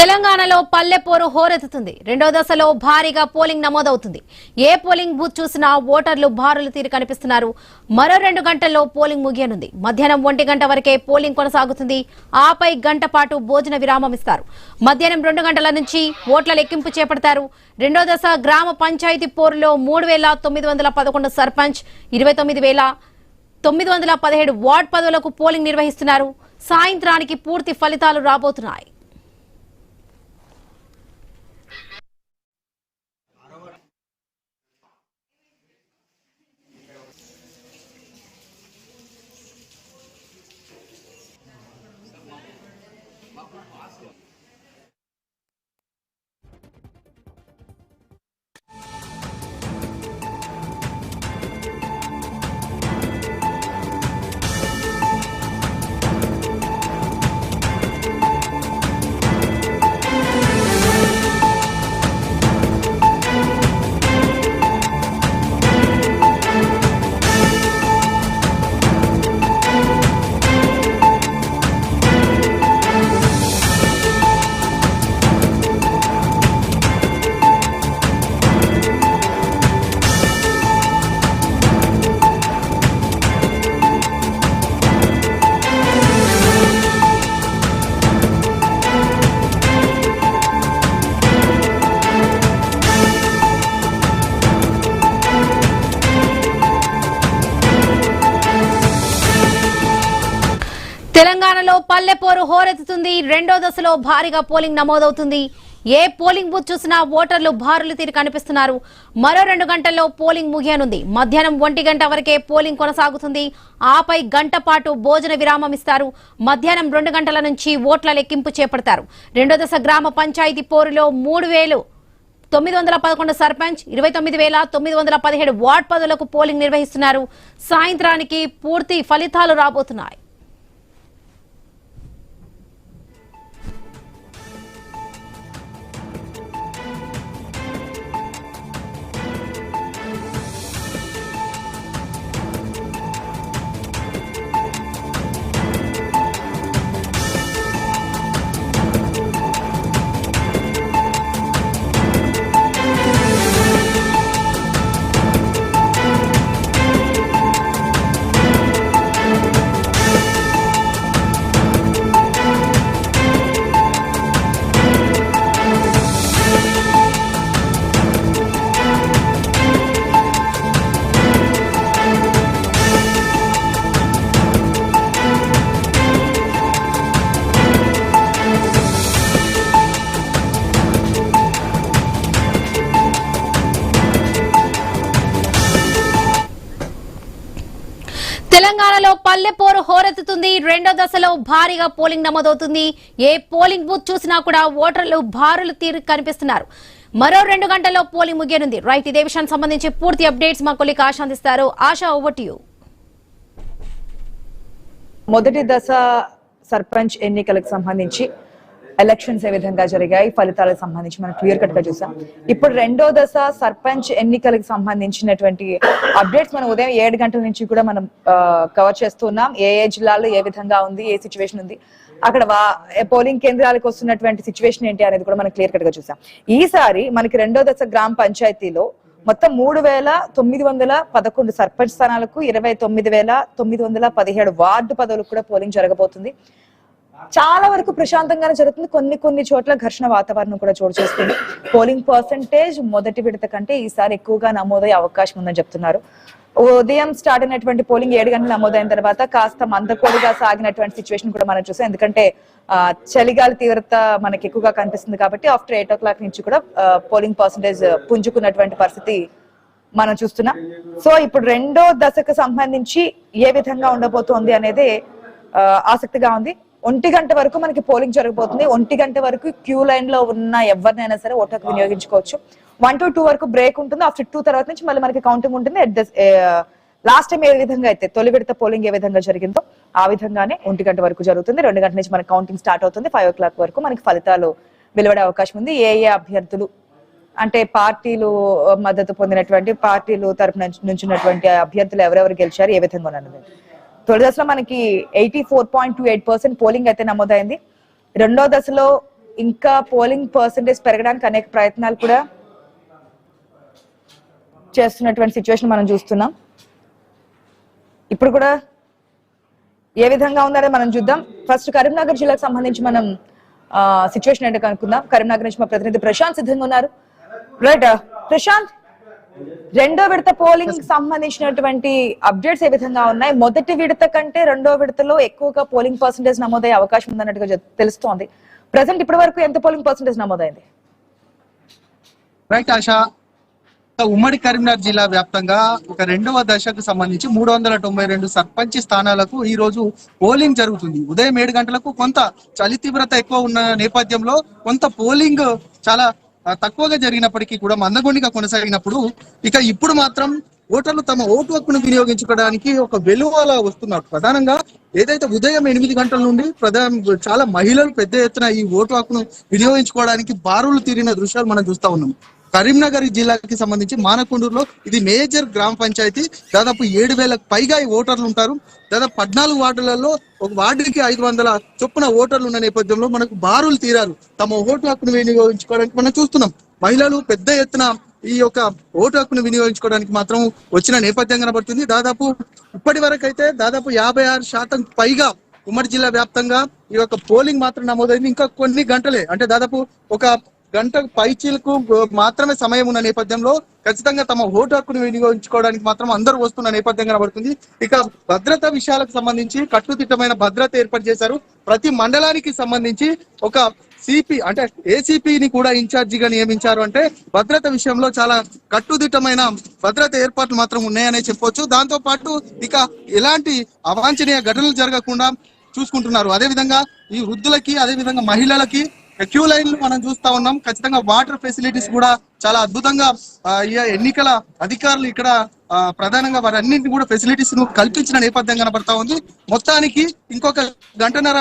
తెలంగాణలో పల్లె పోరు హోరెత్తుతుంది. రెండో దశలో భారీగా పోలింగ్ నమోదవుతుంది. ఏ పోలింగ్ బూత్ చూసినా ఓటర్లు బారులు తీరి కనిపిస్తున్నారు. మరో 2 గంటల్లో పోలింగ్ ముగియనుంది. మధ్యాహ్నం 1 గంట వరకే పోలింగ్ కొనసాగుతుంది. ఆపై గంట పాటు భోజన విరామం ఇస్తారు. మధ్యాహ్నం 2 గంటల నుంచి ఓట్ల లెక్కింపు చేపడతారు. రెండో దశ గ్రామ పంచాయతీ పోరులో 3,911 సర్పంచ్, 29,917 వార్డ్ పదవులకు పోలింగ్ నిర్వహిస్తున్నారు. సాయంత్రానికి పూర్తి ఫలితాలు రాబోతున్నాయి. తెలంగాణలో పల్లెపోరు హోరెత్తుతుంది. రెండో దశలో భారీగా పోలింగ్ నమోదవుతుంది. ఏ పోలింగ్ బూత్ చూసినా ఓటర్లు బారులు తీరి కనిపిస్తున్నారు. మరో 2 గంటల్లో పోలింగ్ ముగియనుంది. మధ్యాహ్నం 1 గంట వరకే పోలింగ్ కొనసాగుతుంది. ఆపై గంట పాటు భోజన విరామం ఇస్తారు. మధ్యాహ్నం 2 గంటల నుంచి ఓట్ల లెక్కింపు చేపడతారు. రెండో దశ గ్రామ పంచాయతీ పోరులో 3,911 సర్పంచ్, 29,917 వార్డ్ పదవులకు పోలింగ్ నిర్వహిస్తున్నారు. సాయంత్రానికి పూర్తి ఫలితాలు రాబోతున్నాయి. తెలంగాణలో పల్లెపోరు హోరెత్తుతుంది. రెండో దశలో భారీగా పోలింగ్ నమోదవుతుంది. ఏ పోలింగ్ బూత్ చూసినా కూడా ఓటర్లు బారులు తీరి కనిపిస్తున్నారు. మరో 2 గంటల్లో పోలింగ్ ముగియనుంది. రైట్, ఇదే విషయానికి సంబంధించి పూర్తి అప్డేట్స్ మా కొలీగ్ ఆశ అందిస్తారు. ఆశ, ఓవర్ టు యు. మొదటి దశ సర్పంచ్ ఎన్నికలకు సంబంధించి ఎలక్షన్స్ ఏ విధంగా జరిగాయి, ఫలితాలకు సంబంధించి మనం క్లియర్ కట్ గా చూసాం. ఇప్పుడు రెండో దశ సర్పంచ్ ఎన్నికలకు సంబంధించినటువంటి అప్డేట్స్ మనం ఉదయం 7 గంటల నుంచి కూడా మనం కవర్ చేస్తున్నాం. ఏ జిల్లాలో ఏ విధంగా ఉంది, ఏ సిచ్యువేషన్ ఉంది, అక్కడ పోలింగ్ కేంద్రాలకు వస్తున్నటువంటి సిచ్యువేషన్ ఏంటి అనేది కూడా మనం క్లియర్ కట్ గా చూసాం. ఈసారి మనకి రెండో దశ గ్రామ పంచాయతీలో మొత్తం 3,911 సర్పంచ్ స్థానాలకు 29,917 వార్డు పదవులకు కూడా పోలింగ్ జరగబోతుంది. చాలా వరకు ప్రశాంతంగానే జరుగుతుంది. కొన్ని చోట్ల ఘర్షణ వాతావరణం కూడా చోటు చేసుకుంది. పోలింగ్ పర్సంటేజ్ మొదటి విడత కంటే ఈసారి ఎక్కువగా నమోదయ్యే అవకాశం ఉందని చెప్తున్నారు. ఉదయం స్టార్ట్ అయినటువంటి పోలింగ్ 7 గంటలు నమోదైన తర్వాత కాస్త మందకోడిగా సాగినటువంటి సిచ్యువేషన్ కూడా మనం చూసాం. ఎందుకంటే చలిగాలి తీవ్రత మనకి ఎక్కువగా కనిపిస్తుంది కాబట్టి ఆఫ్టర్ 8 o'clock నుంచి కూడా పోలింగ్ పర్సంటేజ్ పుంజుకున్నటువంటి పరిస్థితి మనం చూస్తున్నాం. సో ఇప్పుడు రెండో దశకు సంబంధించి ఏ విధంగా ఉండబోతోంది అనేది ఆసక్తిగా ఉంది. 1 గంట వరకు మనకి పోలింగ్ జరగబోతుంది. 1 గంట వరకు క్యూ లైన్ లో ఉన్న ఎవరినైనా సరే ఓటుకు వినియోగించుకోవచ్చు. 1 to 2 వరకు బ్రేక్ ఉంటుంది. ఆఫ్టర్ 2 తర్వాత నుంచి మళ్ళీ మనకి కౌంటింగ్ ఉంటుంది. లాస్ట్ టైం ఏ విధంగా అయితే తొలి విడత పోలింగ్ ఏ విధంగా జరిగిందో ఆ విధంగానే 1 గంట వరకు జరుగుతుంది. 2 గంటల నుంచి మనకి కౌంటింగ్ స్టార్ట్ అవుతుంది. 5 o'clock వరకు మనకి ఫలితాలు వెలువడే అవకాశం ఉంది. ఏ అభ్యర్థులు అంటే పార్టీలు మద్దతు పొందినటువంటి పార్టీలు తరపున నుంచినటువంటి అభ్యర్థులు ఎవరెవరు గెలిచారు ఏ విధంగా ఉన్నది. తొలి దశలో మనకి 84.28% పోలింగ్ అయితే నమోదైంది. రెండో దశలో ఇంకా పోలింగ్ పర్సంటేజ్ పెరగడానికి అనేక ప్రయత్నాలు కూడా చేస్తున్నటువంటి సిచ్యువేషన్ మనం చూస్తున్నాం. ఇప్పుడు కూడా ఏ విధంగా ఉందనే మనం చూద్దాం. ఫస్ట్ కరీంనగర్ జిల్లాకు సంబంధించి మనం సిచ్యువేషన్ ఏంటో కనుక్కుందాం. కరీంనగర్ నుంచి మా ప్రతినిధి ప్రశాంత్ సిద్ధంగా ఉన్నారు. రైట్ ప్రశాంత్, రెండో విడత పోలింగ్ సంబంధించినటువంటి అప్డేట్స్ ఏ విధంగా ఉన్నాయి? మొదటి విడత కంటే రెండో విడతలో ఎక్కువగా పోలింగ్ పర్సంటేజ్ నమోదయ్యే అవకాశం ఉందన్నట్టుగా తెలుస్తోంది. ప్రెసెంట్ ఇప్పటి వరకు ఎంత పోలింగ్ పర్సంటేజ్ నమోదైంది? రైట్ ఆశా, ఉమ్మడి కరీంనగర్ జిల్లా వ్యాప్తంగా ఒక రెండవ దశకు సంబంధించి 392 సర్పంచ్ స్థానాలకు ఈ రోజు పోలింగ్ జరుగుతుంది. ఉదయం 7 గంటలకు కొంత చలి తీవ్రత ఎక్కువ ఉన్న నేపథ్యంలో కొంత పోలింగ్ చాలా తక్కువగా జరిగినప్పటికీ కూడా మందగొండిగా కొనసాగినప్పుడు ఇక ఇప్పుడు మాత్రం ఓటర్లు తమ ఓటు హక్కును వినియోగించుకోవడానికి ఒక వెలువలా వస్తున్నారు. ప్రధానంగా ఏదైతే ఉదయం 8 గంటల నుండి చాలా మహిళలు పెద్ద ఎత్తున ఈ ఓటు హక్కును వినియోగించుకోవడానికి బారులు తీరిన దృశ్యాలు మనం చూస్తా ఉన్నాం. కరీంనగర్ జిల్లాకి సంబంధించి మానకొండూరులో ఇది మేజర్ గ్రామ పంచాయతీ. దాదాపు 7,000కు పైగా ఈ ఓటర్లు ఉంటారు. దాదాపు 14 వార్డులలో ఒక వార్డుకి 500 చొప్పున ఓటర్లు ఉన్న నేపథ్యంలో మనకు బారులు తీరారు తమ ఓటు హక్కును వినియోగించుకోవడానికి. మనం చూస్తున్నాం మహిళలు పెద్ద ఎత్తున ఈ యొక్క ఓటు హక్కును వినియోగించుకోవడానికి మాత్రం వచ్చిన నేపథ్యం కనబడుతుంది. దాదాపు ఇప్పటి వరకు అయితే దాదాపు 56% పైగా ఉమ్మడి జిల్లా వ్యాప్తంగా ఈ యొక్క పోలింగ్ మాత్రం నమోదైంది. ఇంకా కొన్ని గంటలే, అంటే దాదాపు ఒక గంట పైచీలకు మాత్రమే సమయం ఉన్న నేపథ్యంలో ఖచ్చితంగా తమ ఓటు హక్కును వినియోగించుకోవడానికి మాత్రం అందరూ వస్తున్న నేపథ్యం కనబడుతుంది. ఇక భద్రతా విషయాలకు సంబంధించి కట్టుదిట్టమైన భద్రత ఏర్పాటు చేశారు. ప్రతి మండలానికి సంబంధించి ఒక సిపి, అంటే ఏసీపీని కూడా ఇన్ఛార్జిగా నియమించారు. అంటే భద్రత విషయంలో చాలా కట్టుదిట్టమైన భద్రత ఏర్పాట్లు మాత్రం ఉన్నాయనే చెప్పొచ్చు. దాంతో పాటు ఇక ఎలాంటి అవాంఛనీయ ఘటనలు జరగకుండా చూసుకుంటున్నారు. అదేవిధంగా ఈ వృద్ధులకి, అదేవిధంగా మహిళలకి క్యూ లైన్లు మనం చూస్తా ఉన్నాం. ఖచ్చితంగా వాటర్ ఫెసిలిటీస్ కూడా చాలా అద్భుతంగా ఎన్నికల అధికారులు ఇక్కడ ప్రధానంగా వారన్నింటినీ కూడా ఫెసిలిటీస్ ను కల్పించిన నేపథ్యం కనబడతా ఉంది. మొత్తానికి ఇంకొక గంటన్నర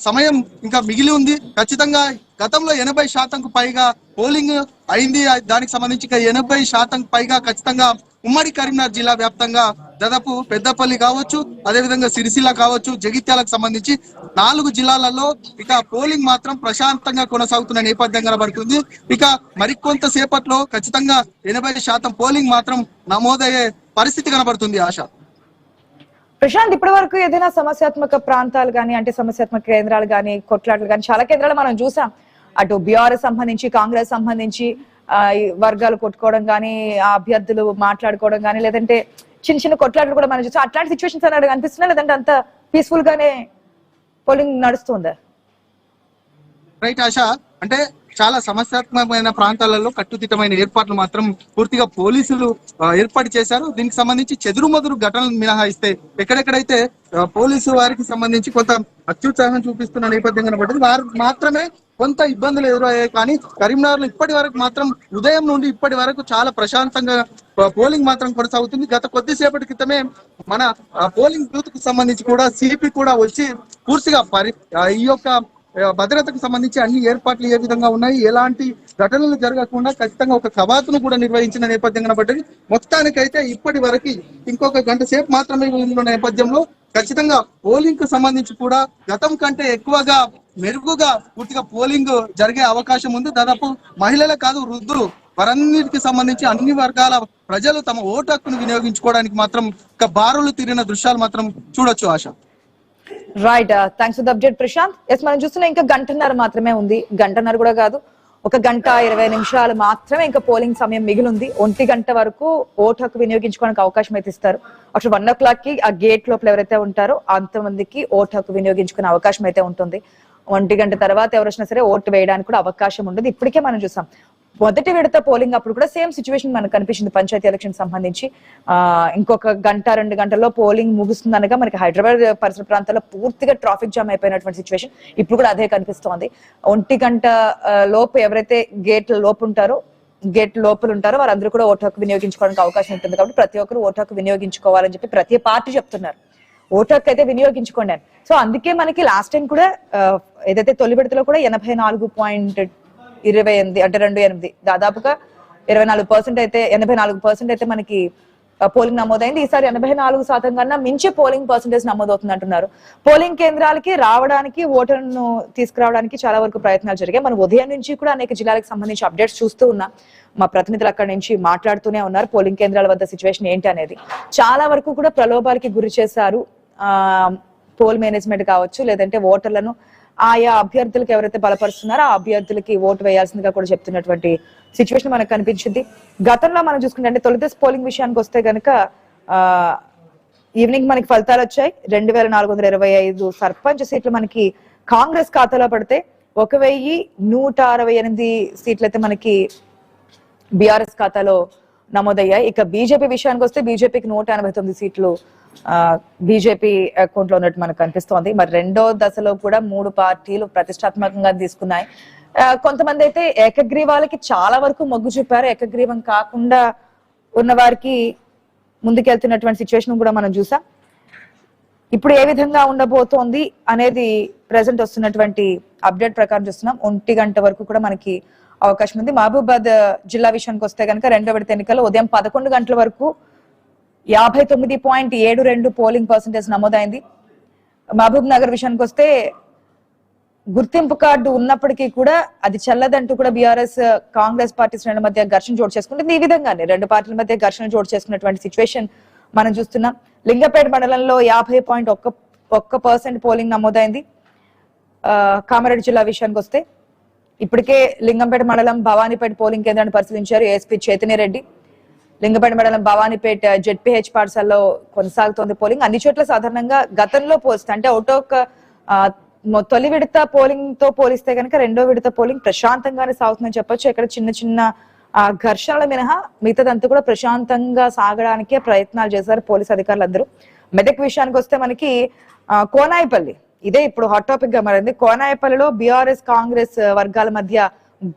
సమయం ఇంకా మిగిలి ఉంది. ఖచ్చితంగా గతంలో 80% పైగా పోలింగ్ అయింది. దానికి సంబంధించి 80% పైగా ఖచ్చితంగా ఉమ్మడి కరీంనగర్ జిల్లా వ్యాప్తంగా దాదాపు పెద్దపల్లి కావచ్చు, అదేవిధంగా సిరిసిల్ల కావచ్చు, జగిత్యాలకు సంబంధించి 4 జిల్లాలలో ఇక పోలింగ్ మాత్రం ప్రశాంతంగా కొనసాగుతున్న నేపథ్యం కనబడుతుంది. ఇక మరికొంత సేపట్లో ఖచ్చితంగా 80% పోలింగ్ మాత్రం నమోదయ్యే పరిస్థితి కనబడుతుంది. ఆశ ప్రశాంత్, ఇప్పటి వరకు ఏదైనా సమస్యాత్మక ప్రాంతాలు కానీ, అంటే సమస్యాత్మక కేంద్రాలు కానీ, కొట్లాటలు కానీ చాలా కేంద్రాలు మనం చూసాం. అటు బీఆర్ఎస్ సంబంధించి, కాంగ్రెస్ సంబంధించి వర్గాలు కొట్టుకోవడం కానీ, ఆ అభ్యర్థులు మాట్లాడుకోవడం కానీ, లేదంటే చిన్న చిన్న కొట్లాటలు కూడా మనం చూసాం. అట్లాంటి సిచ్యువేషన్స్ అన్నట్టు అనిపిస్తున్నా, లేదంటే అంత పీస్ఫుల్ గానే పోలింగ్ నడుస్తుందా? రైట్ ఆశ, అంటే చాలా సమస్యాత్మకమైన ప్రాంతాలలో కట్టుదిట్టమైన ఏర్పాట్లు మాత్రం పూర్తిగా పోలీసులు ఏర్పాటు చేశారు. దీనికి సంబంధించి చెదురుమదురు ఘటనలు మినహాయిస్తే ఎక్కడెక్కడైతే పోలీసు వారికి సంబంధించి కొంత అత్యుత్సాహం చూపిస్తున్న నేపథ్యం కనబడింది, వారు మాత్రమే కొంత ఇబ్బందులు ఎదురయ్యాయి. కానీ కరీంనగర్ లో ఇప్పటి వరకు మాత్రం ఉదయం నుండి ఇప్పటి వరకు చాలా ప్రశాంతంగా పోలింగ్ మాత్రం కొనసాగుతుంది. గత కొద్దిసేపటి క్రితమే మన పోలింగ్ బూత్ కు సంబంధించి కూడా సిపి కూడా వచ్చి పూర్తిగా ఈ యొక్క భద్రతకు సంబంధించి అన్ని ఏర్పాట్లు ఏ విధంగా ఉన్నాయి, ఎలాంటి ఘటనలు జరగకుండా ఖచ్చితంగా ఒక కవాతును కూడా నిర్వహించిన నేపథ్యం కనబడ్డది. మొత్తానికైతే ఇప్పటి వరకు ఇంకొక గంట సేపు మాత్రమే ఉన్న నేపథ్యంలో ఖచ్చితంగా పోలింగ్ కు సంబంధించి కూడా గతం కంటే ఎక్కువగా మెరుగుగా పూర్తిగా పోలింగ్ జరిగే అవకాశం ఉంది. దాదాపు మహిళలే కాదు, వృద్ధులు, వారన్నిటికి సంబంధించి అన్ని వర్గాల ప్రజలు తమ ఓటు హక్కును వినియోగించుకోవడానికి మాత్రం బారులు తీరిన దృశ్యాలు మాత్రం చూడొచ్చు. Asha right, thanks for the update Prashant. Yes, మనం చూస్తున్నా ఇంకా గంటన్నర మాత్రమే ఉంది. గంటన్నర కూడా కాదు, 1 గంట 20 నిమిషాలు మాత్రమే ఇంకా పోలింగ్ సమయం మిగిలింది. 1 గంట వరకు ఓటు హక్కు వినియోగించుకోవడానికి అవకాశం అయితే ఇస్తారు. అసలు 1 o'clock కి ఆ గేట్ లోపల ఎవరైతే ఉంటారో అంతమందికి ఓటు హక్కు వినియోగించుకునే అవకాశం అయితే ఉంటుంది. 1 గంట తర్వాత ఎవరు వచ్చినా సరే ఓటు వేయడానికి కూడా అవకాశం ఉండదు. ఇప్పటికే మనం చూసాం మొదటి విడత పోలింగ్ అప్పుడు కూడా సేమ్ సిచ్యువేషన్ మనకు కనిపించింది. పంచాయతీ ఎలక్షన్ సంబంధించి ఇంకొక గంట 2 గంటల్లో పోలింగ్ ముగుస్తుంది అనగా మనకి హైదరాబాద్ పరిసర ప్రాంతాల్లో పూర్తిగా ట్రాఫిక్ జామ్ అయిపోయినటువంటి సిచ్యువేషన్ ఇప్పుడు కూడా అదే కనిపిస్తోంది. 1 గంట లోపు ఎవరైతే గేట్ లోపు ఉంటారో, గేట్ లోపల ఉంటారో వారందరూ కూడా ఓటు హక్కు వినియోగించుకోవడానికి అవకాశం ఉంటుంది. కాబట్టి ప్రతి ఒక్కరు ఓటు హక్కు వినియోగించుకోవాలని చెప్పి ప్రతి పార్టీ చెప్తున్నారు. ఓటు హక్కు అయితే వినియోగించుకోండి అని. సో అందుకే మనకి లాస్ట్ టైం కూడా ఏదైతే తొలి విడతలో కూడా 84.28 అంటే 28 దాదాపుగా 24% అయితే 84% అయితే మనకి పోలింగ్ నమోదైంది. ఈసారి 84% కన్నా మించి పోలింగ్ పర్సెంటేజ్ నమోదవుతుంది అంటున్నారు. పోలింగ్ కేంద్రాలకి రావడానికి, ఓటర్లను తీసుకురావడానికి చాలా వరకు ప్రయత్నాలు జరిగాయి. మనం ఉదయం నుంచి కూడా అనేక జిల్లాలకు సంబంధించి అప్డేట్స్ చూస్తూ ఉన్నాం. మా ప్రతినిధులు అక్కడి నుంచి మాట్లాడుతూనే ఉన్నారు పోలింగ్ కేంద్రాల వద్ద సిచ్యువేషన్ ఏంటి అనేది. చాలా వరకు కూడా ప్రలోభాలకి గురి చేశారు పోల్ మేనేజ్మెంట్ కావచ్చు, లేదంటే ఓటర్లను ఆయా అభ్యర్థులకు ఎవరైతే బలపరుస్తున్నారో ఆ అభ్యర్థులకి ఓటు వేయాల్సిందిగా కూడా చెప్తున్నటువంటి సిచ్యువేషన్ మనకు కనిపించింది. గతంలో మనం చూసుకుంటే తొలి దశ పోలింగ్ విషయానికి వస్తే కనుక ఈవినింగ్ మనకి ఫలితాలు వచ్చాయి. 2425 సర్పంచ్ సీట్లు మనకి కాంగ్రెస్ ఖాతాలో పడితే 1168 సీట్లు అయితే మనకి బీఆర్ఎస్ ఖాతాలో నమోదయ్యాయి. ఇక బీజేపీ విషయానికి వస్తే బీజేపీకి 189 సీట్లు బీజేపీ అకౌంట్ లో ఉన్నట్టు మనకు కనిపిస్తోంది. మరి రెండో దశలో కూడా 3 పార్టీలు ప్రతిష్టాత్మకంగా తీసుకున్నాయి. కొంతమంది అయితే ఏకగ్రీవాలకి చాలా వరకు మొగ్గు చూపారు. ఏకగ్రీవం కాకుండా ఉన్న వారికి ముందుకెళ్తున్నటువంటి సిచ్యువేషన్ కూడా మనం చూసాం. ఇప్పుడు ఏ విధంగా ఉండబోతోంది అనేది ప్రెసెంట్ వస్తున్నటువంటి అప్డేట్ ప్రకారం చూస్తున్నాం. 1 గంట వరకు కూడా మనకి అవకాశం ఉంది. మహబూబాబాద్ జిల్లా విషయానికి వస్తే కనుక రెండో విడత ఎన్నికల్లో ఉదయం 11 గంటల వరకు 59.72 పోలింగ్ పర్సెంటేజ్ నమోదైంది. మహబూబ్ నగర్ విషయానికి వస్తే గుర్తింపు కార్డు ఉన్నప్పటికీ కూడా అది చెల్లదంటూ కూడా బీఆర్ఎస్ కాంగ్రెస్ పార్టీ శ్రేణుల మధ్య ఘర్షణ చోటు చేసుకుంటుంది. ఈ విధంగానే రెండు పార్టీల మధ్య ఘర్షణ చోటు చేసుకున్నటువంటి సిచ్యువేషన్ మనం చూస్తున్నాం. లింగపేట మండలంలో 50.1% పోలింగ్ నమోదైంది. కామారెడ్డి జిల్లా విషయానికి వస్తే ఇప్పటికే లింగంపేట మండలం భవానీపేట పోలింగ్ కేంద్రాన్ని పరిశీలించారు ఏఎస్పీ చైతన్య రెడ్డి. లింగపేట మండలం భవానీపేట జెడ్పీహెచ్ పాఠశాలలో కొనసాగుతోంది పోలింగ్. అన్ని చోట్ల సాధారణంగా గతంలో పోలిస్తే అంటే తొలి విడత పోలింగ్ తో పోలిస్తే కనుక రెండో విడత పోలింగ్ ప్రశాంతంగానే సాగుతుందని చెప్పొచ్చు. ఇక్కడ చిన్న చిన్న ఘర్షణల మినహా మిగతాదంతా కూడా ప్రశాంతంగా సాగడానికే ప్రయత్నాలు చేశారు పోలీసు అధికారులందరూ. మెదక్ విషయానికి వస్తే మనకి కోనాయిపల్లి ఇదే ఇప్పుడు హాట్ టాపిక్ గా మారింది. కోనాయిపల్లిలో బీఆర్ఎస్ కాంగ్రెస్ వర్గాల మధ్య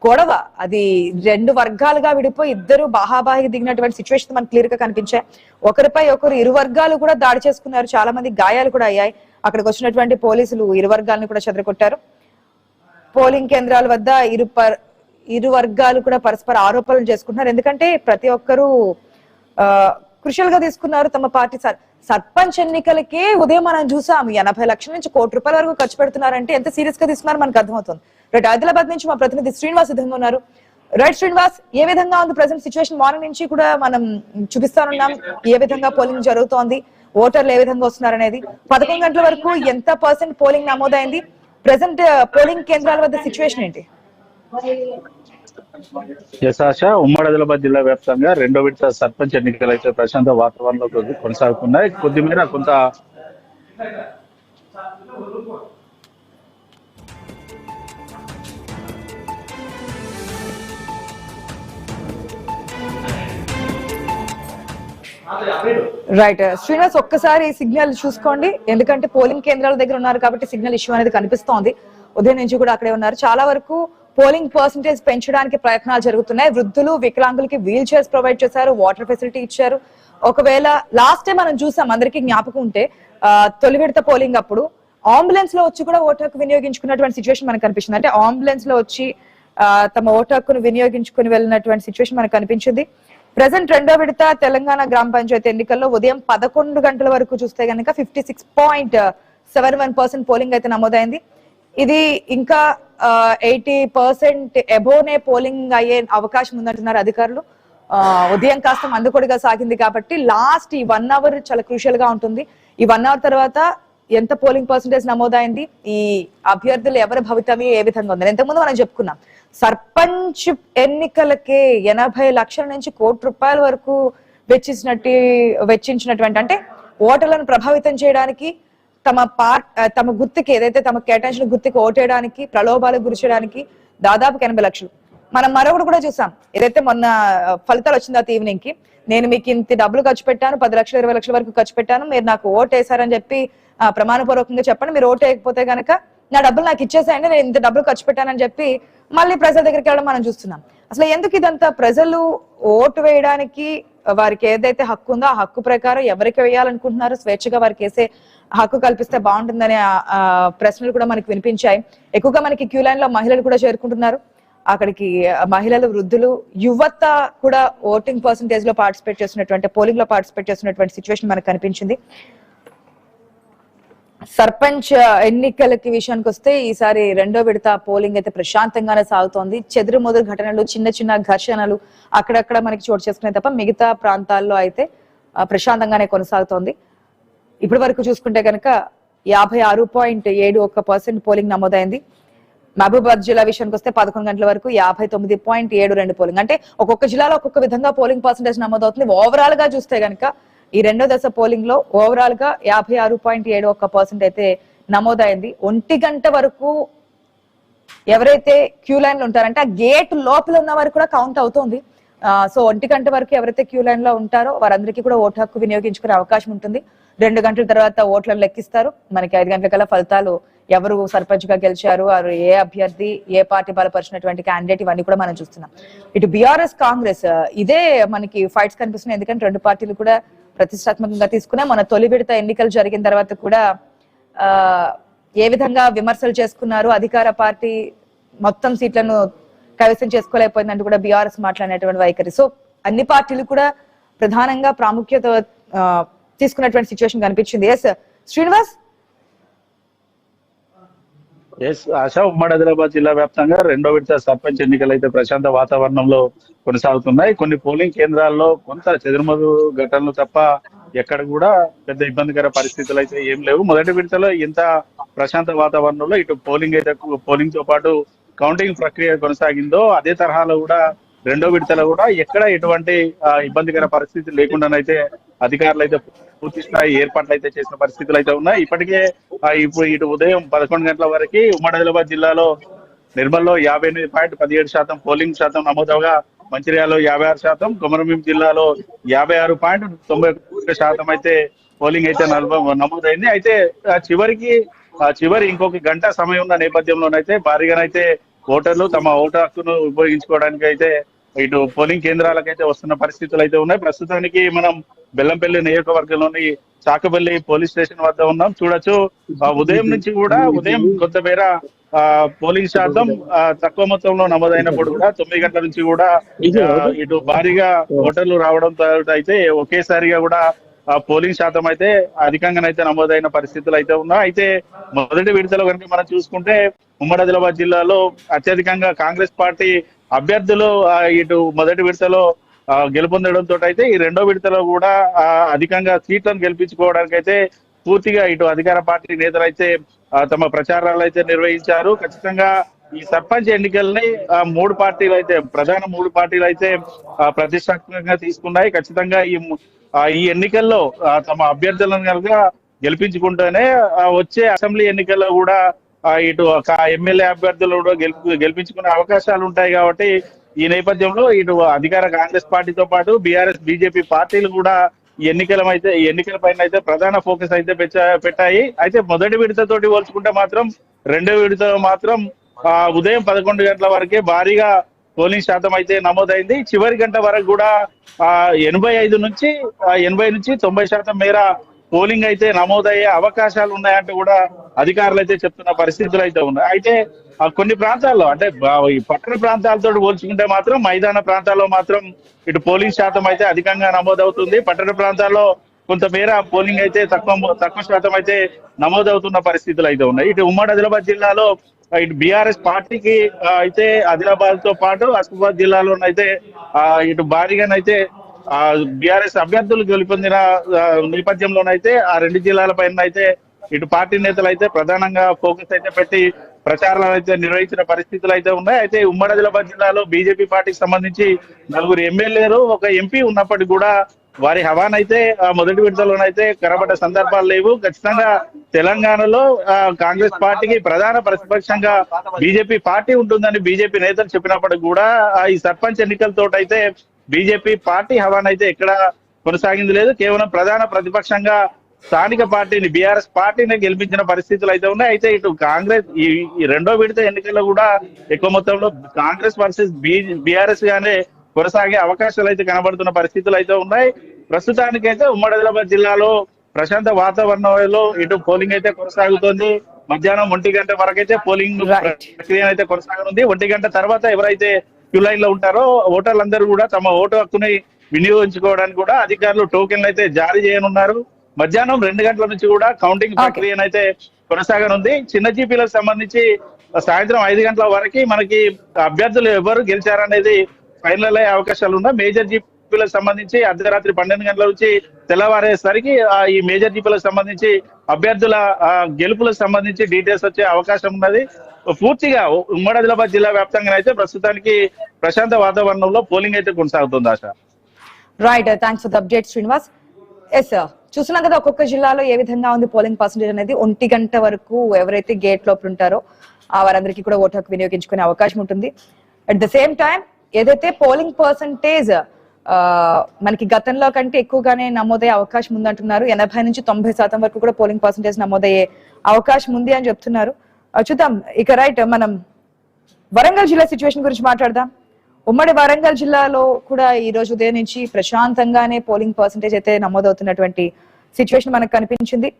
గొడవ, అది రెండు వర్గాలుగా విడిపోయి ఇద్దరు బాహాబాహి దిగినటువంటి సిచ్యువేషన్ మనకు క్లియర్ గా కనిపించాయి. ఒకరిపై ఒకరు ఇరు వర్గాలు కూడా దాడి చేసుకున్నారు. చాలా మంది గాయాలు కూడా అయ్యాయి. అక్కడికి వచ్చినటువంటి పోలీసులు ఇరు వర్గాలను కూడా చెదరగొట్టారు. పోలింగ్ కేంద్రాల వద్ద ఇరు వర్గాలు కూడా పరస్పర ఆరోపణలు చేసుకుంటున్నారు. ఎందుకంటే ప్రతి ఒక్కరూ క్రుషియల్ గా తీసుకున్నారు తమ పార్టీ. సర్పంచ్ ఎన్నికలకే ఉదయం మనం చూసాం 80 లక్షల నుంచి ₹1 కోటి వరకు ఖర్చు పెడుతున్నారంటే ఎంత సీరియస్ గా తీసుకున్నారు మనకు అర్థమవుతుంది. రైట్, ఆదిలాబాద్ నుంచి మా ప్రతినిధి శ్రీనివాస్ సిద్ధంగా ఉన్నారు. రైట్ శ్రీనివాస్, ఏ విధంగా ఉంది ప్రెసెంట్ సిచ్యువేషన్? మార్నింగ్ నుంచి కూడా మనం చూపిస్తానున్నాం ఏ విధంగా పోలింగ్ జరుగుతోంది, ఓటర్లు ఏ విధంగా వస్తున్నారు అనేది. 11 గంటల వరకు ఎంత % పోలింగ్ నమోదైంది? ప్రెసెంట్ పోలింగ్ కేంద్రాల వద్ద సిచ్యువేషన్ ఏంటి? ఉమ్మడి ఆదిలాబాద్ జిల్లా వ్యాప్తంగా రెండో విడత సర్పంచ్ ఎన్నికలు అయితే ప్రశాంత వాతావరణంలో కొనసాగుతున్నాయి. కొద్దిమేర కొంత రైట్ శ్రీనివాస్, ఒక్కసారి సిగ్నల్ చూసుకోండి. ఎందుకంటే పోలింగ్ కేంద్రాల దగ్గర ఉన్నారు కాబట్టి సిగ్నల్ ఇష్యూ అనేది కనిపిస్తోంది. ఉదయం నుంచి కూడా అక్కడే ఉన్నారు. చాలా వరకు పోలింగ్ పర్సెంటేజ్ పెంచడానికి ప్రయత్నాలు జరుగుతున్నాయి. వృద్ధులు, వికలాంగులకి వీల్ చైర్స్ ప్రొవైడ్ చేశారు, వాటర్ ఫెసిలిటీ ఇచ్చారు. ఒకవేళ లాస్ట్ టైం మనం చూసాం, అందరికీ జ్ఞాపకం ఉంటే తొలి విడత పోలింగ్ అప్పుడు అంబులెన్స్ లో వచ్చి కూడా ఓటు హక్కు వినియోగించుకున్నటువంటి సిచ్యువేషన్ మనకు కనిపిస్తుంది. అంటే అంబులెన్స్ లో వచ్చి తమ ఓటు హక్కును వినియోగించుకుని వెళ్ళినటువంటి సిచ్యువేషన్ మనకు కనిపించింది. ప్రెసెంట్ రెండో విడత తెలంగాణ గ్రామ పంచాయతీ ఎన్నికల్లో ఉదయం 11 గంటల వరకు చూస్తే కనుక 56.71% పోలింగ్ అయితే నమోదైంది. ఇది ఇంకా 80% ఎబోనే పోలింగ్ అయ్యే అవకాశం ఉందంటున్నారు అధికారులు. ఉదయం కాస్త మందుకొడిగా సాగింది కాబట్టి లాస్ట్ ఈ 1 అవర్ చాలా క్రూషియల్ గా ఉంటుంది. ఈ 1 అవర్ తర్వాత ఎంత పోలింగ్ పర్సెంటేజ్ నమోదైంది, ఈ అభ్యర్థులు ఎవరి భవితవ్యం ఏ విధంగా ఉంది. ఇంతకుముందు మనం చెప్పుకున్నాం, సర్పంచ్ ఎన్నికలకే 80 లక్షల నుంచి ₹1 కోటి వరకు వెచ్చించినటువంటి, అంటే ఓటర్లను ప్రభావితం చేయడానికి, తమ గుర్తుకి ఏదైతే తమ కేటాయించిన గుర్తుకి ఓటేయడానికి, ప్రలోభాలకు గురి చేయడానికి దాదాపు 80 లక్షలు. మనం మరొకటి కూడా చూసాం, ఏదైతే మొన్న ఫలితాలు వచ్చింది ఆ ఈవినింగ్ కి, నేను మీకు ఇంత డబ్బులు ఖర్చు పెట్టాను, 10 లక్షలు 20 లక్షల వరకు ఖర్చు పెట్టాను, మీరు నాకు ఓటు వేశారని చెప్పి ప్రమాణపూర్వకంగా చెప్పండి, మీరు ఓటు వేయకపోతే కనుక నా డబ్బులు నాకు ఇచ్చేసాయండి, నేను ఇంత డబ్బులు ఖర్చు పెట్టానని చెప్పి మళ్ళీ ప్రజల దగ్గరికి వెళ్ళడం మనం చూస్తున్నాం. అసలు ఎందుకు ఇదంతా? ప్రజలు ఓటు వేయడానికి వారికి ఏదైతే హక్కు ఉందో ఆ హక్కు ప్రకారం ఎవరికి వేయాలనుకుంటున్నారో స్వేచ్ఛగా వారికి వేసే హక్కు కల్పిస్తే బాగుంటుందనే ప్రశ్నలు కూడా మనకి వినిపించాయి. ఎక్కువగా మనకి క్యూ లైన్ లో మహిళలు కూడా చేరుకుంటున్నారు. అక్కడికి మహిళలు, వృద్ధులు, యువత కూడా ఓటింగ్ పర్సంటేజ్ లో పార్టిసిపేట్ చేస్తున్నటువంటి, పోలింగ్ లో పార్టిసిపేట్ చేస్తున్నటువంటి సిచ్యువేషన్ మనకు కనిపించింది. సర్పంచ్ ఎన్నికలకి విషయానికి వస్తే ఈసారి రెండో విడత పోలింగ్ అయితే ప్రశాంతంగానే సాగుతోంది. చెదురుమదురు ఘటనలు, చిన్న చిన్న ఘర్షణలు అక్కడక్కడ మనకి చోటు చేసుకునే తప్ప మిగతా ప్రాంతాల్లో అయితే ప్రశాంతంగానే కొనసాగుతోంది. ఇప్పటి వరకు చూసుకుంటే కనుక 56.71% పోలింగ్ నమోదైంది. మహబూబాద్ జిల్లా విషయానికి వస్తే 11 గంటల వరకు 59.72 పోలింగ్. అంటే ఒక్కొక్క జిల్లాలో ఒక్కొక్క విధంగా పోలింగ్ పర్సంటేజ్ నమోదవుతుంది. ఓవరాల్ గా చూస్తే కనుక ఈ రెండో దశ పోలింగ్ లో ఓవరాల్ గా 56.71% అయితే నమోదైంది. 1 గంట వరకు ఎవరైతే క్యూ లైన్ లో ఉంటారంటే ఆ గేట్ లోపల ఉన్న వారు కూడా కౌంట్ అవుతోంది. సో 1 గంట వరకు ఎవరైతే క్యూ లైన్ లో ఉంటారో వారందరికీ కూడా ఓటు హక్కు వినియోగించుకునే అవకాశం ఉంటుంది. 2 గంటల తర్వాత ఓట్లను లెక్కిస్తారు. మనకి 5 గంటల కల్లా ఫలితాలు, ఎవరు సర్పంచ్ గా గెలిచారు, వారు ఏ అభ్యర్థి, ఏ పార్టీ బలపరిచినటువంటి క్యాండిడేట్, ఇవన్నీ కూడా మనం చూస్తున్నాం. ఇటు బీఆర్ఎస్, కాంగ్రెస్ ఇదే మనకి ఫైట్స్ కనిపిస్తున్నాయి. ఎందుకంటే రెండు పార్టీలు కూడా ప్రతిష్టాత్మకంగా తీసుకున్నా. మన తొలి విడత ఎన్నికలు జరిగిన తర్వాత కూడా ఏ విధంగా విమర్శలు చేసుకున్నారు, అధికార పార్టీ మొత్తం సీట్లను కైవసం చేసుకోలేకపోయిందంటూ కూడా బీఆర్ఎస్ మాట్లాడినటువంటి వైఖరి. సో అన్ని పార్టీలు కూడా ప్రధానంగా ప్రాముఖ్యత తీసుకున్నటువంటి సిచ్యువేషన్ కనిపించింది. ఎస్ శ్రీనివాస్. ఆశా, ఉమ్మడి ఆదిలాబాద్ జిల్లా వ్యాప్తంగా రెండో విడత సర్పంచ్ ఎన్నికలు అయితే ప్రశాంత వాతావరణంలో కొనసాగుతున్నాయి. కొన్ని పోలింగ్ కేంద్రాల్లో కొంత చెదురుమదు ఘటనలు తప్ప ఎక్కడ కూడా పెద్ద ఇబ్బందికర పరిస్థితులు అయితే ఏం లేవు. మొదటి విడతలో ఇంత ప్రశాంత వాతావరణంలో ఇటు పోలింగ్ తో పాటు కౌంటింగ్ ప్రక్రియ కొనసాగిందో అదే తరహాలో కూడా రెండో విడతలో కూడా ఎక్కడ ఎటువంటి ఇబ్బందికర పరిస్థితి లేకుండానైతే అధికారులు అయితే పూర్తి స్థాయి ఏర్పాట్లు అయితే చేసిన పరిస్థితులు అయితే ఉన్నాయి. ఇప్పటికే ఇప్పుడు ఇటు ఉదయం 11 గంటల వరకు ఉమ్మడి ఆదిలాబాద్ జిల్లాలో నిర్మల్లో 58.17% పోలింగ్ శాతం నమోదవగా, మంచిర్యాలలో 56%, కొమరంభీం జిల్లాలో 56.91% అయితే పోలింగ్ అయితే నమోదైంది. అయితే చివరి ఇంకొక గంట సమయం ఉన్న నేపథ్యంలోనైతే భారీగానైతే ఓటర్లు తమ ఓటు హక్కును ఉపయోగించుకోవడానికి అయితే ఇటు పోలింగ్ కేంద్రాలకైతే వస్తున్న పరిస్థితులు అయితే ఉన్నాయి. ప్రస్తుతానికి మనం బెల్లంపల్లి నియోజకవర్గంలోని చాకపల్లి పోలీస్ స్టేషన్ వద్ద ఉన్నాం. చూడొచ్చు, ఉదయం నుంచి కూడా కొంతమేర పోలింగ్ శాతం తక్కువ మొత్తంలో నమోదైనప్పుడు కూడా 9 గంటల నుంచి కూడా ఇటు భారీగా ఓటర్లు రావడంతో అయితే ఒకేసారిగా కూడా పోలింగ్ శాతం అయితే అధికంగానైతే నమోదైన పరిస్థితులు అయితే ఉన్నాయి. అయితే మొదటి విడతలో కనుక మనం చూసుకుంటే ఉమ్మడి ఆదిలాబాద్ జిల్లాలో అత్యధికంగా కాంగ్రెస్ పార్టీ అభ్యర్థులు ఇటు మొదటి విడతలో గెలుపొందడంతో అయితే ఈ రెండో విడతలో కూడా అధికంగా సీట్లను గెలిపించుకోవడానికి అయితే పూర్తిగా ఇటు అధికార పార్టీ నేతలు అయితే తమ ప్రచారాలు అయితే నిర్వహించారు. ఖచ్చితంగా ఈ సర్పంచ్ ఎన్నికల్ని ప్రధాన మూడు పార్టీలు అయితే ప్రతిష్టాత్మకంగా తీసుకున్నాయి. ఖచ్చితంగా ఈ ఎన్నికల్లో తమ అభ్యర్థులను కనుక గెలిపించుకుంటేనే వచ్చే అసెంబ్లీ ఎన్నికల్లో కూడా ఇటు ఎమ్మెల్యే అభ్యర్థులు కూడా గెలిపించుకునే అవకాశాలు ఉంటాయి. కాబట్టి ఈ నేపథ్యంలో ఇటు అధికార కాంగ్రెస్ పార్టీతో పాటు బీఆర్ఎస్, బీజేపీ పార్టీలు కూడా ఈ ఎన్నికల పైన అయితే ప్రధాన ఫోకస్ అయితే పెట్టాయి. అయితే మొదటి విడతతోటి పోల్చుకుంటే మాత్రం రెండో విడతలో మాత్రం ఉదయం 11 గంటల వరకే భారీగా పోలింగ్ శాతం అయితే నమోదైంది. చివరి గంట వరకు కూడా 80 నుంచి 90% మేర పోలింగ్ అయితే నమోదయ్యే అవకాశాలు ఉన్నాయంటూ కూడా అధికారులు అయితే చెప్తున్న పరిస్థితులు అయితే ఉన్నాయి. అయితే కొన్ని ప్రాంతాల్లో అంటే ఈ పట్టణ ప్రాంతాలతో పోల్చుకుంటే మాత్రం మైదాన ప్రాంతాల్లో మాత్రం ఇటు పోలింగ్ శాతం అయితే అధికంగా నమోదవుతుంది. పట్టణ ప్రాంతాల్లో కొంతమేర పోలింగ్ అయితే తక్కువ శాతం అయితే నమోదవుతున్న పరిస్థితులు అయితే ఉన్నాయి. ఇటు ఉమ్మడి ఆదిలాబాద్ జిల్లాలో ఇటు బీఆర్ఎస్ పార్టీకి అయితే ఆదిలాబాద్ తో పాటు ఆసిఫాబాద్ జిల్లాలోనైతే ఇటు భారీగానైతే బీఆర్ఎస్ అభ్యర్థులు గెలుపొందిన నేపథ్యంలోనైతే ఆ రెండు జిల్లాల పైన అయితే ఇటు పార్టీ నేతలు అయితే ప్రధానంగా ఫోకస్ అయితే పెట్టి ప్రచారాలు అయితే నిర్వహించిన పరిస్థితులు అయితే ఉన్నాయి. అయితే ఉమ్మడి ఆదిలాబాద్ జిల్లాలో బీజేపీ పార్టీకి సంబంధించి 4 ఎమ్మెల్యేలు, 1 ఎంపీ ఉన్నప్పటికీ కూడా వారి హవానైతే మొదటి విడతలోనైతే కనబడ్డ సందర్భాలు లేవు. ఖచ్చితంగా తెలంగాణలో కాంగ్రెస్ పార్టీకి ప్రధాన ప్రతిపక్షంగా బీజేపీ పార్టీ ఉంటుందని బీజేపీ నేతలు చెప్పినప్పటికీ కూడా ఈ సర్పంచ్ ఎన్నికలతో అయితే బీజేపీ పార్టీ హవానైతే ఎక్కడ కొనసాగింది లేదు. కేవలం ప్రధాన ప్రతిపక్షంగా స్థానిక పార్టీని, బీఆర్ఎస్ పార్టీని గెలిపించిన పరిస్థితులు అయితే ఉన్నాయి. అయితే ఇటు కాంగ్రెస్ ఈ రెండో విడత ఎన్నికల్లో కూడా ఎక్కువ మొత్తంలో కాంగ్రెస్ వర్సెస్ బీఆర్ఎస్ గానే కొనసాగే అవకాశాలు అయితే కనబడుతున్న పరిస్థితులు అయితే ఉన్నాయి. ప్రస్తుతానికైతే ఉమ్మడి ఆదిలాబాద్ జిల్లాలో ప్రశాంత వాతావరణంలో ఇటు పోలింగ్ అయితే కొనసాగుతోంది. మధ్యాహ్నం 1 గంట వరకు అయితే పోలింగ్ Right. ప్రక్రియ అయితే కొనసాగనుంది. 1 గంట తర్వాత ఎవరైతే క్యూ లైన్ లో ఉంటారో ఓటర్లందరూ కూడా తమ ఓటు హక్కుని వినియోగించుకోవడానికి కూడా అధికారులు టోకెన్లు అయితే జారీ చేయనున్నారు. మధ్యాహ్నం 2 గంటల నుంచి కూడా కౌంటింగ్ ప్రక్రియనైతే కొనసాగనుంది. చిన్న జీపీలకు సంబంధించి సాయంత్రం 5 గంటల వరకు మనకి అభ్యర్థులు ఎవరు గెలిచారనేది ఫైనల్ అయ్యే అవకాశాలు ఉన్నాయి. మేజర్ జీపీలకు సంబంధించి అర్ధరాత్రి 12 గంటల నుంచి తెల్లవారేసరికి ఈ మేజర్ జీపీలకు సంబంధించి అభ్యర్థుల గెలుపులకు సంబంధించి డీటెయిల్స్ వచ్చే అవకాశం ఉన్నది. పూర్తిగా ఉమ్మడి ఆదిలాబాద్ జిల్లా వ్యాప్తంగా అయితే ప్రస్తుతానికి ప్రశాంత వాతావరణంలో పోలింగ్ అయితే కొనసాగుతుంది. Asha right, thanks for the update Srinivas. Yes sir, చూస్తున్నాం కదా ఒక్కొక్క జిల్లాలో ఏ విధంగా ఉంది పోలింగ్ పర్సెంటేజ్ అనేది. 1 గంట వరకు ఎవరైతే గేట్ లోపల ఉంటారో వారందరికీ కూడా ఓటు హక్కు వినియోగించుకునే అవకాశం ఉంటుంది. అట్ ద సేమ్ టైం ఏదైతే పోలింగ్ పర్సెంటేజ్ మనకి గతంలో కంటే ఎక్కువగానే నమోదయ్యే అవకాశం ఉందంటున్నారు. 80 నుంచి 90% వరకు కూడా పోలింగ్ పర్సెంటేజ్ నమోదయ్యే అవకాశం ఉంది అని చెప్తున్నారు. చూద్దాం. ఇక రైట్, మనం వరంగల్ జిల్లా సిచ్యువేషన్ గురించి మాట్లాడదాం. ఉమ్మడి వరంగల్ జిల్లాలో కూడా ఈ రోజు ఉదయం నుంచి ప్రశాంతంగానే పోలింగ్ పర్సెంటేజ్ అయితే నమోదవుతున్నటువంటి సిచ్యువేషన్ మనకు కనిపించింది.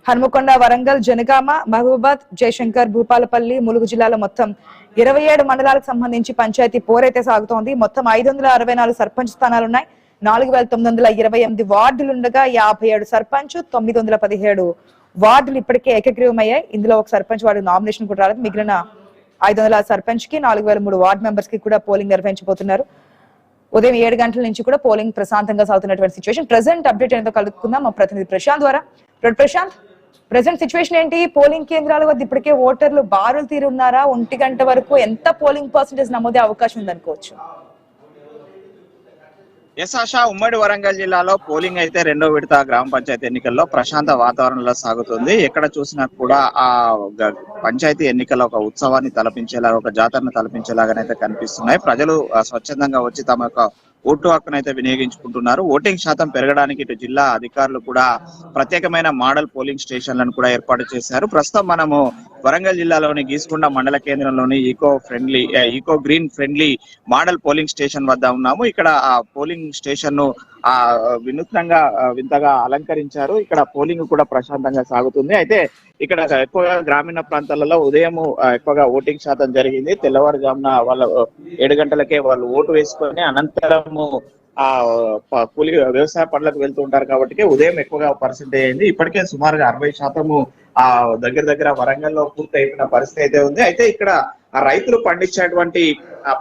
హనుమకొండ, వరంగల్, జనగామ, మహబూబాద్, జయశంకర్, భూపాలపల్లి, ములుగు జిల్లాలో మొత్తం 27 మండలాలకు సంబంధించి పంచాయతీ పోరైతే సాగుతోంది. మొత్తం 564 సర్పంచ్ స్థానాలు ఉన్నాయి. 4928 వార్డులుండగా 57 సర్పంచ్, 917 వార్డులు ఇప్పటికే ఏకగ్రీవమయ్యాయి. ఇందులో ఒక సర్పంచ్ వార్డు నామినేషన్ కూడా రాలేదు. మిగిలిన 500 సర్పంచ్ కి 4003 వార్డు మెంబర్స్ కి కూడా పోలింగ్ నిర్వహించబోతున్నారు. ఉదయం 7 గంటల నుంచి కూడా పోలింగ్ ప్రశాంతంగా సాగుతున్నటువంటి సిచ్యువేషన్. ప్రెసెంట్ అప్డేట్ ఏంటో కలుపుకుందాం మా ప్రతినిధి ప్రశాంత్ ద్వారా. ప్రశాంత్, ప్రెసెంట్ సిచ్యువేషన్ ఏంటి? పోలింగ్ కేంద్రాల వద్ద ఇప్పటికే ఓటర్లు బారులు తీరున్నారా? 1 గంట వరకు ఎంత పోలింగ్ పర్సెంటేజ్ నమోదే అవకాశం ఉందనుకోవచ్చు? ఎస్ ఆశా, ఉమ్మడి వరంగల్ జిల్లాలో పోలింగ్ అయితే 2వ విడత గ్రామ పంచాయతీ ఎన్నికల్లో ప్రశాంత వాతావరణంలో సాగుతుంది. ఎక్కడ చూసినా కూడా ఆ పంచాయతీ ఎన్నికల్లో ఒక ఉత్సవాన్ని తలపించేలాగా, ఒక జాతరను తలపించేలాగానైతే కనిపిస్తున్నాయి. ప్రజలు స్వచ్ఛందంగా వచ్చి తమ యొక్క ఓటు హక్కునైతే వినియోగించుకుంటున్నారు. ఓటింగ్ శాతం పెరగడానికి ఇటు జిల్లా అధికారులు కూడా ప్రత్యేకమైన మోడల్ పోలింగ్ స్టేషన్లను కూడా ఏర్పాటు చేశారు. ప్రస్తుతం మనము వరంగల్ జిల్లాలోని గీసుకొండ మండల కేంద్రంలోని eco green friendly model polling station వద్ద ఉన్నాము. ఇక్కడ ఆ పోలింగ్ స్టేషన్ ను వింతగా అలంకరించారు. ఇక్కడ పోలింగ్ కూడా ప్రశాంతంగా సాగుతుంది. అయితే ఇక్కడ ఎక్కువగా గ్రామీణ ప్రాంతాలలో ఉదయం ఎక్కువగా ఓటింగ్ శాతం జరిగింది. తెల్లవారుజామున వాళ్ళ 7 గంటలకే వాళ్ళు ఓటు వేసుకొని అనంతరము వ్యవసాయ పనులకు వెళ్తూ ఉంటారు కాబట్టి ఉదయం ఎక్కువగా పర్సెంటేజ్ అయింది. ఇప్పటికే సుమారుగా 60% దగ్గర వరంగల్లో పూర్తి అయిపోయిన పరిస్థితి అయితే ఉంది. అయితే ఇక్కడ రైతులు పండించేటువంటి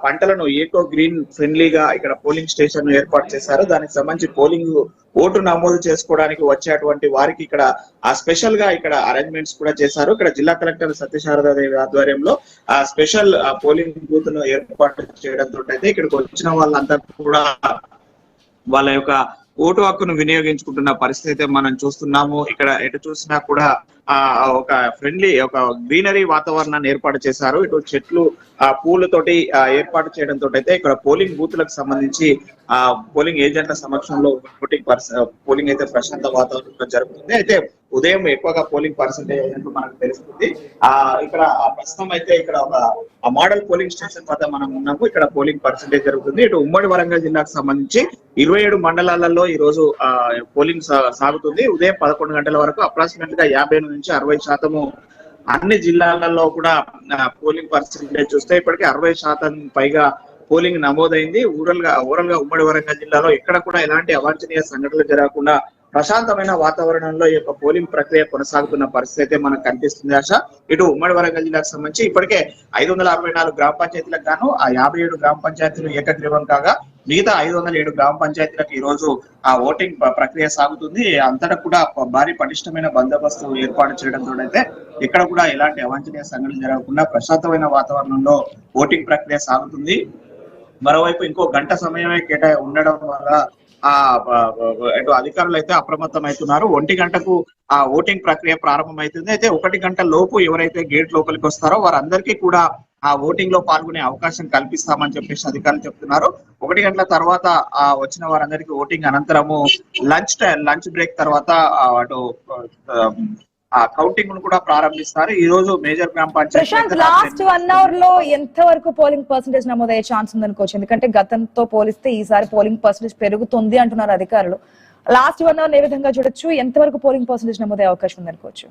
పంటలను ఈకో గ్రీన్ ఫ్రెండ్లీగా ఇక్కడ పోలింగ్ స్టేషన్ ఏర్పాటు చేశారు. దానికి సంబంధించి పోలింగ్ ఓటు నమోదు చేసుకోవడానికి వచ్చేటువంటి వారికి ఇక్కడ స్పెషల్ గా ఇక్కడ అరేంజ్మెంట్స్ కూడా చేశారు. ఇక్కడ జిల్లా కలెక్టర్ సత్యశారదాదేవి ఆధ్వర్యంలో స్పెషల్ పోలింగ్ బూత్ ను ఏర్పాటు చేయడంతో అయితే ఇక్కడికి వచ్చిన వాళ్ళంతా కూడా వాళ్ళ యొక్క ఓటు హక్కును వినియోగించుకుంటున్న పరిస్థితి అయితే మనం చూస్తున్నాము. ఇక్కడ ఎటు చూసినా కూడా ఒక ఫ్రెండ్లీ, ఒక గ్రీనరీ వాతావరణాన్ని ఏర్పాటు చేశారు. ఇటు చెట్లు పూలతోటి ఏర్పాటు చేయడంతో అయితే ఇక్కడ పోలింగ్ బూత్లకు సంబంధించి పోలింగ్ ఏజెంట్ల సమక్షంలో పోలింగ్ అయితే ప్రశాంత వాతావరణంలో జరుగుతుంది. అయితే ఉదయం ఎక్కువగా పోలింగ్ పర్సెంటేజ్ అయినట్టు మనకు తెలుస్తుంది. ఇక్కడ ప్రస్తుతం అయితే ఇక్కడ ఒక మోడల్ పోలింగ్ స్టేషన్ వద్ద మనం ఉన్నాము. ఇక్కడ పోలింగ్ పర్సెంటేజ్ జరుగుతుంది. ఇటు ఉమ్మడి వరంగల్ జిల్లాకు సంబంధించి 27 మండలాలలో ఈ రోజు పోలింగ్ సాగుతుంది. ఉదయం 11 గంటల వరకు అప్రాక్సిమేట్ గా 50 నుంచి 60% అన్ని జిల్లాలలో కూడా పోలింగ్ పర్సెంటేజ్ చూస్తే ఇప్పటికే 60% పైగా పోలింగ్ నమోదైంది. ఓవరాల్ గా ఉమ్మడి వరంగల్ జిల్లాలో ఎక్కడ కూడా ఎలాంటి అవాంఛనీయ సంఘటనలు జరగకుండా ప్రశాంతమైన వాతావరణంలో ఈ యొక్క పోలింగ్ ప్రక్రియ కొనసాగుతున్న పరిస్థితి అయితే మనకు కనిపిస్తుంది. ఆశ, ఇటు ఉమ్మడి వరంగల్ జిల్లాకు సంబంధించి ఇప్పటికే 564 గ్రామ పంచాయతీలకు గాను 57 గ్రామ పంచాయతీలు ఏకగ్రీవం కాగా మిగతా 507 గ్రామ పంచాయతీలకు ఈ రోజు ఓటింగ్ ప్రక్రియ సాగుతుంది. అంతటా కూడా భారీ పటిష్టమైన బందోబస్తు ఏర్పాటు చేయడంతో అయితే ఇక్కడ కూడా ఎలాంటి అవాంఛనీయ సంఘటనలు జరగకుండా ప్రశాంతమైన వాతావరణంలో ఓటింగ్ ప్రక్రియ సాగుతుంది. మరోవైపు ఇంకో గంట సమయమే ఉండడం వల్ల ఇటు అధికారులు అయితే అప్రమత్తం అవుతున్నారు. 1 గంటకు ఓటింగ్ ప్రక్రియ ప్రారంభమవుతుంది. అయితే 1 గంట లోపు ఎవరైతే గేట్ లోపలికి వస్తారో వారందరికీ కూడా ఓటింగ్ లో పాల్గొనే అవకాశం కల్పిస్తామని చెప్పేసి అధికారులు చెప్తున్నారు. 1 గంటల తర్వాత వచ్చిన వారందరికీ ఓటింగ్ అనంతరము లంచ్ బ్రేక్ తర్వాత అటు కౌంటింగ్ ను కూడా ప్రారంభిస్తారు. ఈ రోజు మేజర్ గ్రామ పంచాయతీ లాస్ట్ 1 అవర్ లో ఎంత వరకు పోలింగ్ పర్సెంటేజ్ నమోదయ్యే ఛాన్స్ ఉందనుకోవచ్చు? ఎందుకంటే గతంతో పోలిస్తే ఈసారి పోలింగ్ పర్సెంటేజ్ పెరుగుతుంది అంటున్నారు అధికారులు. లాస్ట్ 1 అవర్ ఏ విధంగా చూడొచ్చు? ఎంత వరకు పోలింగ్ పర్సెంటేజ్ నమోదయ్యే అవకాశం ఉందనుకోవచ్చు?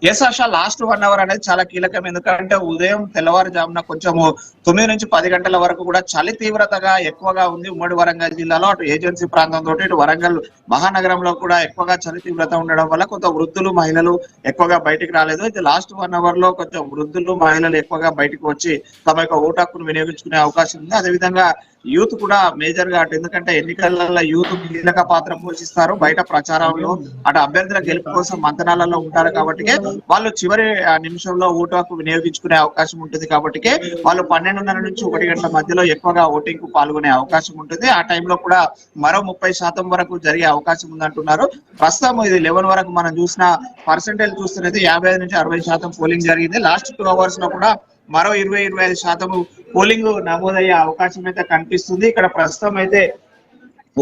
ఎస్ ఆశ, లాస్ట్ 1 అవర్ అనేది చాలా కీలకం. ఎందుకంటే ఉదయం తెల్లవారుజామున కొంచెము 9 నుంచి 10 గంటల వరకు కూడా చలి తీవ్రతగా ఎక్కువగా ఉంది ఉమ్మడి వరంగల్ జిల్లాలో. అటు ఏజెన్సీ ప్రాంతంతో ఇటు వరంగల్ మహానగరంలో కూడా ఎక్కువగా చలి తీవ్రత ఉండడం వల్ల కొంత వృద్ధులు మహిళలు ఎక్కువగా బయటికి రాలేదు. అయితే లాస్ట్ 1 అవర్ లో కొంచెం వృద్ధులు మహిళలు ఎక్కువగా బయటకు వచ్చి తమ యొక్క ఓటు హక్కును వినియోగించుకునే అవకాశం ఉంది. అదేవిధంగా యూత్ కూడా మేజర్ గా అటు, ఎందుకంటే ఎన్నికలలో యూత్ కీలక పాత్ర పోషిస్తారు. బయట ప్రచారంలో అటు అభ్యర్థుల గెలుపు కోసం మంతనాలలో ఉంటారు కాబట్టి వాళ్ళు చివరి నిమిషంలో ఓటు హక్కు వినియోగించుకునే అవకాశం ఉంటుంది. కాబట్టి వాళ్ళు 12:30 నుంచి 1 గంటల మధ్యలో ఎక్కువగా ఓటింగ్ కు పాల్గొనే అవకాశం ఉంటుంది. ఆ టైంలో కూడా మరో 30% వరకు జరిగే అవకాశం ఉందంటున్నారు. ప్రస్తుతం ఇది 11 వరకు మనం చూసిన పర్సెంటేజ్ చూస్తున్నది 55 నుంచి 60% పోలింగ్ జరిగింది. లాస్ట్ 2 అవర్స్ లో కూడా మరో 20-25% పోలింగ్ నమోదయ్యే అవకాశం అయితే కనిపిస్తుంది. ఇక్కడ ప్రస్తుతం అయితే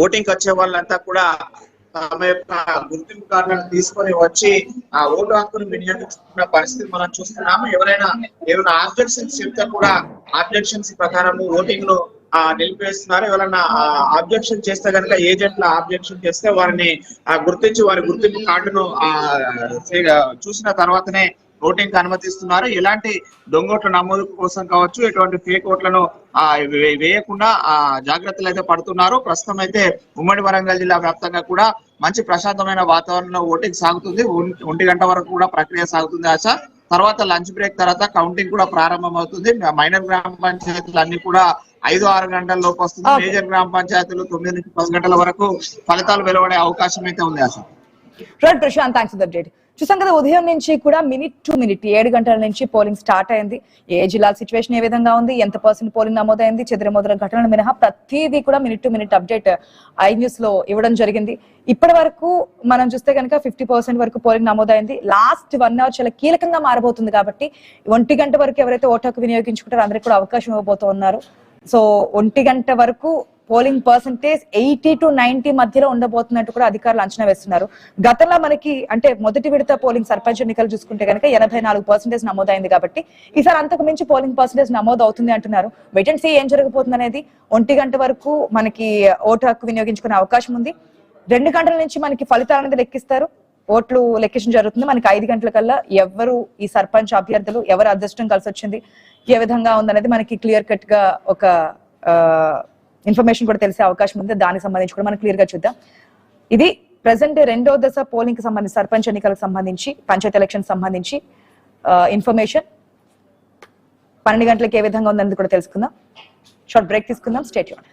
ఓటింగ్ వచ్చే వాళ్ళంతా కూడా తమ యొక్క గుర్తింపు కార్డులను తీసుకొని వచ్చి ఆ ఓటు హక్కును వినియోగించుకున్న పరిస్థితి మనం చూస్తున్నాము. ఏమైనా ఆబ్జెక్షన్స్ చెప్తే కూడా ఆబ్జెక్షన్స్ ప్రకారం ఓటింగ్ లో నిలిపేస్తున్నారు. ఎవరైనా ఆబ్జెక్షన్ చేస్తే కనుక ఏజెంట్ల ఆబ్జెక్షన్ చేస్తే వారిని గుర్తించి వారి గుర్తింపు కార్డును చూసిన తర్వాతనే ఓటింగ్ అనుమతిస్తున్నారు. ఎలాంటి దొంగోట్ల నమోదు కోసం కావచ్చు, ఎటువంటి ఫేక్ ఓట్లను వేయకుండా జాగ్రత్తలు అయితే పడుతున్నారు. ప్రస్తుతం అయితే ఉమ్మడి వరంగల్ జిల్లా వ్యాప్తంగా కూడా మంచి ప్రశాంతమైన వాతావరణంలో ఓటింగ్ సాగుతుంది. 1 గంట వరకు కూడా ప్రక్రియ సాగుతుంది ఆశ. తర్వాత లంచ్ బ్రేక్ తర్వాత కౌంటింగ్ కూడా ప్రారంభం అవుతుంది. మైనర్ గ్రామ పంచాయతీలు అన్ని కూడా 5-6 గంటల లోపు వస్తుంది. మేజర్ గ్రామ పంచాయతీలు 9 నుంచి 10 గంటల వరకు ఫలితాలు వెలువడే అవకాశం అయితే ఉంది Asha. Right Prashant, thanks for the update. చూసాం కదా, ఉదయం నుంచి కూడా మినిట్ టు మినిట్ 7 గంటల నుంచి పోలింగ్ స్టార్ట్ అయింది. ఏ జిల్లా సిచ్యువేషన్ ఏ విధంగా ఉంది, ఎంత పర్సెంట్ పోలింగ్ నమోదైంది, చెదిరిమొదల ఘటనలు మినహా ప్రతిదీ కూడా minute to minute update I news లో ఇవ్వడం జరిగింది. ఇప్పటి వరకు మనం చూస్తే కనుక 50% వరకు పోలింగ్ నమోదైంది. లాస్ట్ 1 అవర్ చాలా కీలకంగా మారబోతుంది కాబట్టి 1 గంట వరకు ఎవరైతే ఓటు హక్కు వినియోగించుకుంటారో అందరికీ కూడా అవకాశం ఇవ్వబోతున్నారు. సో 1 గంట వరకు పోలింగ్ పర్సెంటేజ్ 80 to 90 మధ్యలో ఉండబోతున్నట్టు కూడా అధికారులు అంచనా వేస్తున్నారు. గతంలో మనకి అంటే మొదటి విడత పోలింగ్ సర్పంచ్ ఎన్నికలు చూసుకుంటే కనుక 84% నమోదైంది కాబట్టి ఈసారి అంతకు మించి పోలింగ్ పర్సెంటేజ్ నమోదు అవుతుంది అంటున్నారు. వెయిట్ అండ్ సీ ఏం జరగబోతుంది అనేది. 1 గంట వరకు మనకి ఓటు హక్కు వినియోగించుకునే అవకాశం ఉంది. 2 గంటల నుంచి మనకి ఫలితాలు అనేది లెక్కిస్తారు. ఓట్లు లెక్కించడం జరుగుతుంది. మనకి 5 గంటల కల్లా ఎవరు ఈ సర్పంచ్ అభ్యర్థులు, ఎవరు అదృష్టం కలిసి వచ్చింది, ఏ విధంగా ఉందనేది మనకి క్లియర్ కట్ గా ఒక ఇన్ఫర్మేషన్ కూడా తెలిసే అవకాశం ఉంది. దానికి సంబంధించి కూడా మనం క్లియర్ గా చూద్దాం. ఇది ప్రెసెంట్ 2వ దశ పోలింగ్ కి సంబంధించి, సర్పంచ్ ఎన్నికలకు సంబంధించి, పంచాయతీ ఎలక్షన్ సంబంధించి ఇన్ఫర్మేషన్ 12 గంటలకు ఏ విధంగా ఉందనేది కూడా తెలుసుకుందాం. షార్ట్ బ్రేక్ తీసుకుందాం. Stay tuned.